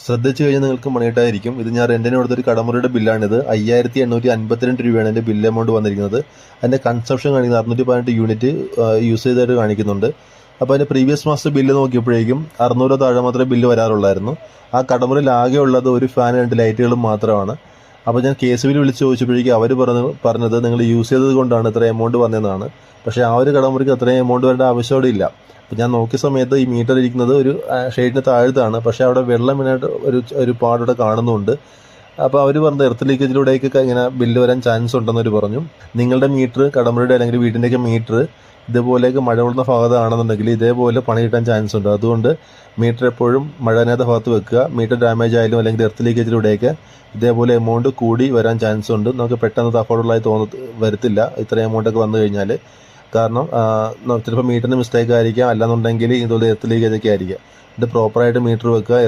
ശ്രദ്ധിച്ചു കഴിഞ്ഞാൽ നിങ്ങൾക്ക് മണിയിട്ടായിരിക്കും. ഇത് ഞാൻ റെന്റിന് കൊടുത്തൊരു കടമുറിയുടെ ബില്ലാണിത്. 5852 രൂപയാണ് എൻ്റെ ബില്ല് എമൗണ്ട് വന്നിരിക്കുന്നത്. അതിൻ്റെ കൺസപ്ഷൻ കാണിക്കുന്നത് 618 യൂണിറ്റ് യൂസ് ചെയ്തതായിട്ട് കാണിക്കുന്നുണ്ട്. അപ്പോൾ അതിൻ്റെ പ്രീവിയസ് മാസത്തെ ബില്ല് നോക്കിയപ്പോഴേക്കും 600 താഴെ മാത്രമേ ബില്ല് വരാറുള്ളായിരുന്നു. ആ കടമുറിയിൽ ആകെ ഉള്ളത് ഒരു ഫാൻ 2 ലൈറ്റുകളും മാത്രമാണ്. അപ്പോൾ ഞാൻ KSBയിൽ വിളിച്ച് ചോദിച്ചപ്പോഴേക്കും അവർ പറഞ്ഞത് നിങ്ങൾ യൂസ് ചെയ്തത് കൊണ്ടാണ് ഇത്ര എമൗണ്ട് വന്നതെന്നാണ്. പക്ഷേ ആ ഒരു കടമുറിക്ക് അത്രയും എമൗണ്ട് വരേണ്ട ആവശ്യമോടെ ഇല്ല. അപ്പോൾ ഞാൻ നോക്കിയ സമയത്ത് ഈ മീറ്റർ ഇരിക്കുന്നത് ഒരു ഷെയ്ഡിന് താഴത്താണ്. പക്ഷേ അവിടെ വെള്ളം വീണായിട്ട് ഒരു പാടവിടെ കാണുന്നുണ്ട്. അപ്പോൾ അവർ പറഞ്ഞത് എർത്ത് ലീക്കേജിലൂടെയൊക്കെ ഇങ്ങനെ ബില്ല് വരാൻ ചാൻസ് ഉണ്ടെന്നവർ പറഞ്ഞു. നിങ്ങളുടെ മീറ്റർ കടമുറിയുടെ അല്ലെങ്കിൽ വീടിൻ്റെയൊക്കെ മീറ്റർ ഇതുപോലെയൊക്കെ മഴ കൊള്ളുന്ന ഭാഗത്താണെന്നുണ്ടെങ്കിൽ ഇതേപോലെ പണി കിട്ടാൻ ചാൻസ് ഉണ്ട്. അതുകൊണ്ട് മീറ്റർ എപ്പോഴും മഴ നനയാത്ത ഭാഗത്ത് വെക്കുക. മീറ്റർ ഡാമേജ് ആയാലും അല്ലെങ്കിൽ എർത്ത് ലീക്കേജിലൂടെയൊക്കെ ഇതേപോലെ എമൗണ്ട് കൂടി വരാൻ ചാൻസ് ഉണ്ട്. നമുക്ക് പെട്ടെന്ന് അഫോർഡബിളായി വരത്തില്ല ഇത്ര എമൗണ്ടൊക്കെ വന്നു കഴിഞ്ഞാൽ. കാരണം ചിലപ്പോൾ മീറ്ററിന് മിസ്റ്റേക്ക് ആയിരിക്കാം, അല്ലാന്നുണ്ടെങ്കിൽ ഇതുപോലെ എർത്ത് ലീക്കേജൊക്കെ ആയിരിക്കാം. ഇത് പ്രോപ്പറായിട്ട് മീറ്റർ വെക്കുക.